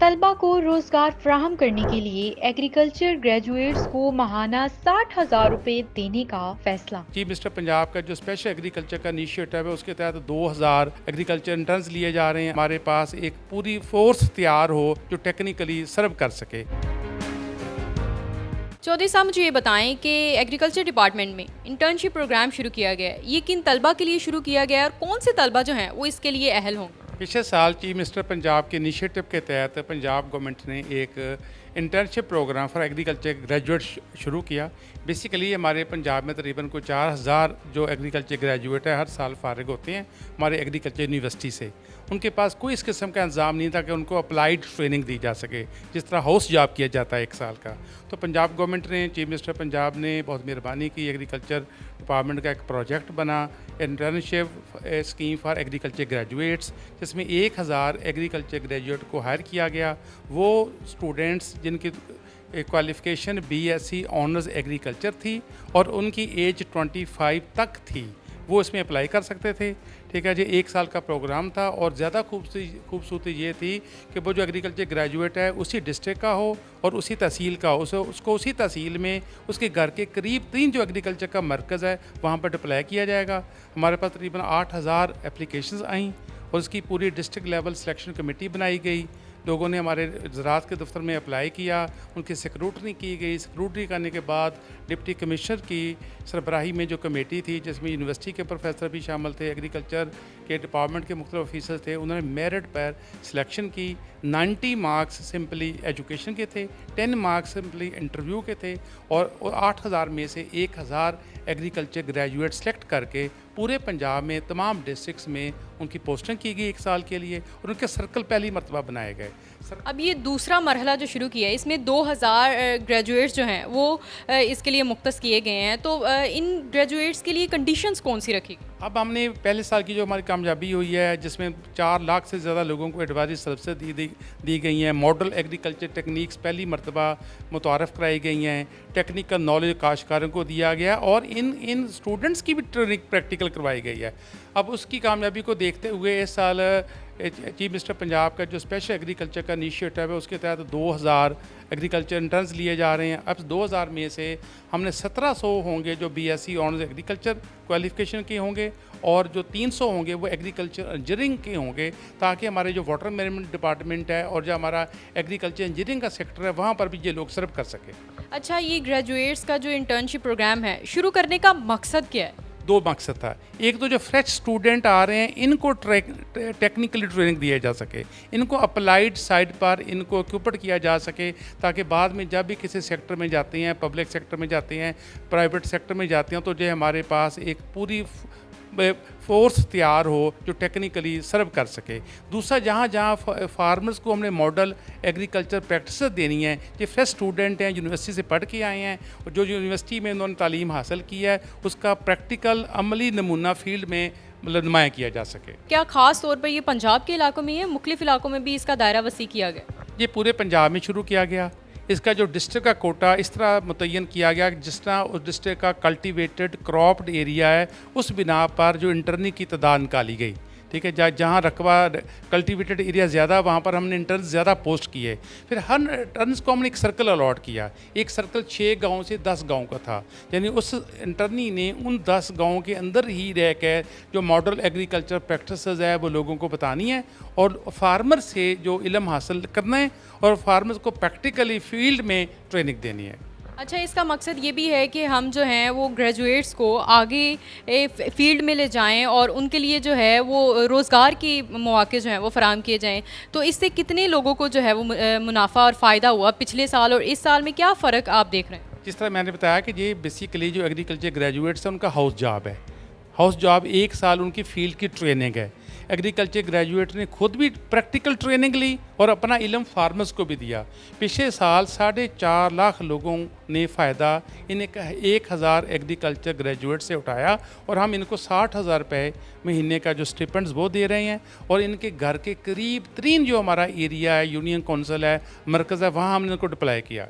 तलबा को रोजगार फ्राहम करने के लिए एग्रीकल्चर ग्रेजुएट्स को माहाना 60,000 रुपए देने का फैसला। चीफ मिनिस्टर पंजाब का जो स्पेशल एग्रीकल्चर का इनिशिएटिव है उसके तहत 2000 एग्रीकल्चर इंटर्न्स लिए जा रहे हैं। हमारे पास एक पूरी फोर्स तैयार हो जो टेक्निकली सर्व कर सके। चौधरी साहब, मुझे ये बताएं कि एग्रीकल्चर डिपार्टमेंट में इंटर्नशिप प्रोग्राम शुरू किया गया है, ये किन तलबा के लिए शुरू किया गया है और कौन से तलबा जो हैं वो इसके लिए अहल होंगे? पिछले साल चीफ मिनिस्टर पंजाब के इनिशिएटिव के तहत पंजाब गवर्नमेंट ने एक internship programme for agriculture graduate शुरू किया। बेसिकली हमारे पंजाब में तकरीबन कोई 4000 जो एग्रीकल्चर ग्रेजुएट है हर साल फारिग होते हैं हमारे एग्रीकल्चर यूनिवर्सिटी से। उनके पास कोई इस किस्म का इंतज़ाम नहीं था कि उनको अप्लाइड ट्रेनिंग दी जा सके जिस तरह हाउस जॉब किया जाता है 1 साल का। तो पंजाब गवर्नमेंट ने, चीफ मिनिस्टर पंजाब ने बहुत मेहरबानी की, एग्रीकल्चर डिपार्टमेंट का एक प्रोजेक्ट बना internship scheme for agriculture graduates, जिसमें 1000 एग्रीकल्चर ग्रेजुएट को हायर किया गया। वो स्टूडेंट्स जिनकी क्वालिफ़िकेशन बीएससी ऑनर्स एग्रीकल्चर थी और उनकी एज 25 तक थी, वो इसमें अप्लाई कर सकते थे। ठीक है जी, 1 साल का प्रोग्राम था और ज़्यादा खूबसूरती ये थी कि वो जो एग्रीकल्चर ग्रेजुएट है उसी डिस्ट्रिक्ट का हो और उसी तहसील का हो, उसको उसी तहसील में उसके घर के करीब 3 जो एग्रीकल्चर का मरकज़ है वहाँ पर अप्लाई किया जाएगा। हमारे पास तकरीबन 8000 एप्लीकेशंस आईं और उसकी पूरी डिस्ट्रिक्ट लेवल सिलेक्शन कमेटी बनाई गई। लोगों ने हमारे ज़राअत के दफ्तर में अप्लाई किया, उनकी स्क्रूटनी की गई। स्क्रूटनी करने के बाद डिप्टी कमिश्नर की सरबराही में जो कमेटी थी जिसमें यूनिवर्सिटी के प्रोफेसर भी शामिल थे, एग्रीकल्चर के डिपार्टमेंट के मुख्तलिफ ऑफिसर्स थे, उन्होंने मेरिट पर सिलेक्शन की। 90 मार्क्स सिंपली एजुकेशन के थे, 10 मार्क्स सिंपली इंटरव्यू के थे और 8000 में से 1000 एग्रीकल्चर ग्रेजुएट सेलेक्ट करके पूरे पंजाब में तमाम डिस्ट्रिक्ट्स में उनकी पोस्टिंग की गई 1 साल के लिए और उनके सर्कल पहली मरतबा बनाए गए। अब ये दूसरा मरहला जो शुरू किया है इसमें 2000 ग्रेजुएट्स जो हैं वो इसके लिए मुख्तस किए गए हैं, तो इन ग्रेजुएट्स के लिए कंडीशंस कौन सी रखी? अब हमने पहले साल की जो हमारी कामयाबी हुई है जिसमें 4 लाख से ज़्यादा लोगों को एडवाइजरी सर्विसेज दी गई हैं। मॉडल एग्रीकल्चर टेक्निक्स पहली मरतबा मुतारफ़ कराई गई हैं। टेक्निकल नॉलेज काश्तकारों को दिया गया और इन स्टूडेंट्स की भी ट्रेनिंग प्रैक्टिकल करवाई गई है। अब उसकी कामयाबी को देखते हुए इस साल चीफ मिनिस्टर पंजाब का जो स्पेशल एग्रीकल्चर का इनिशिएटिव है उसके तहत 2000 एग्रीकल्चर इंटर्न्स लिए जा रहे हैं। अब 2000 में से हमने 1700 होंगे जो बीएससी ऑनर्स एग्रीकल्चर क्वालिफिकेशन के होंगे और जो 300 होंगे वो एग्रीकल्चर इंजीनियरिंग के होंगे, ताकि हमारे जो वाटर मैनेजमेंट डिपार्टमेंट है और जो हमारा एग्रीकल्चर इंजीनियरिंग का सेक्टर है वहाँ पर भी ये लोग सर्व कर सकें। अच्छा, ये ग्रेजुएट्स का जो इंटर्नशिप प्रोग्राम है शुरू करने का मकसद क्या है? 2 मकसद था। एक तो जो फ्रेश स्टूडेंट आ रहे हैं इनको टेक्निकली ट्रेनिंग दिया जा सके, इनको अप्लाइड साइड पर इनको एक्यूप्ड किया जा सके, ताकि बाद में जब भी किसी सेक्टर में जाते हैं, पब्लिक सेक्टर में जाते हैं, प्राइवेट सेक्टर में जाते हैं, तो जो हमारे पास एक पूरी फोर्स तैयार हो जो टेक्निकली सर्व कर सके। दूसरा, जहाँ जहाँ फार्मर्स को हमने मॉडल एग्रीकल्चर प्रैक्टिस देनी है, ये फ्रेश स्टूडेंट हैं, यूनिवर्सिटी से पढ़ के आए हैं और जो यूनिवर्सिटी में उन्होंने तालीम हासिल की है उसका प्रैक्टिकल अमली नमूना फील्ड में नुमाया किया जा सके। क्या ख़ास तौर पर ये पंजाब के इलाकों में है, मुख्तलिफ इलाकों में भी इसका दायरा वसी किया गया? ये पूरे पंजाब में शुरू किया गया। इसका जो डिस्ट्रिक्ट का कोटा इस तरह मुतय्यन किया गया जिस तरह उस डिस्ट्रिक्ट का कल्टीवेटेड क्रॉप्ड एरिया है उस बिना पर जो इंटर्नी की तादाद निकाली गई। ठीक है, जहाँ रकबा कल्टीवेटेड एरिया ज़्यादा वहाँ पर हमने इंटर्न्स ज़्यादा पोस्ट किए। फिर हर इंटर्न्स को हमने एक सर्कल अलॉट किया। एक सर्कल 6 गाँव से 10 गाँव का था, यानी उस इंटर्नी ने उन 10 गाँव के अंदर ही रह कर जो मॉडल एग्रीकल्चर प्रैक्टिसेस है वो लोगों को बतानी है और फार्मर से जो इल्म हासिल करना है और फार्मर्स को प्रैक्टिकली फील्ड में ट्रेनिंग देनी है। अच्छा, इसका मकसद ये भी है कि हम जो हैं वो ग्रेजुएट्स को आगे फील्ड में ले जाएं और उनके लिए जो है वो रोज़गार की मौके जो हैं वो फराहम किए जाएं। तो इससे कितने लोगों को जो है वो मुनाफा और फ़ायदा हुआ पिछले साल और इस साल में, क्या फ़र्क आप देख रहे हैं? जिस तरह मैंने बताया कि ये बेसिकली जो एग्रीकल्चर ग्रेजुएट्स हैं उनका हाउस जॉब है। हाउस जॉब 1 साल उनकी फील्ड की ट्रेनिंग है। एग्रीकल्चर ग्रेजुएट ने खुद भी प्रैक्टिकल ट्रेनिंग ली और अपना इल्म फार्मर्स को भी दिया। पिछले साल 4.5 लाख लोगों ने फ़ायदा इन्हें 1000 एग्रीकल्चर ग्रेजुएट से उठाया और हम इनको 60,000 रुपये महीने का जो स्टिपेंड्स वो दे रहे हैं और इनके घर के करीब 3 जो हमारा एरिया है, यूनियन कौंसिल है, मरकज़ है, वहाँ हमने इनको डिप्लाई किया।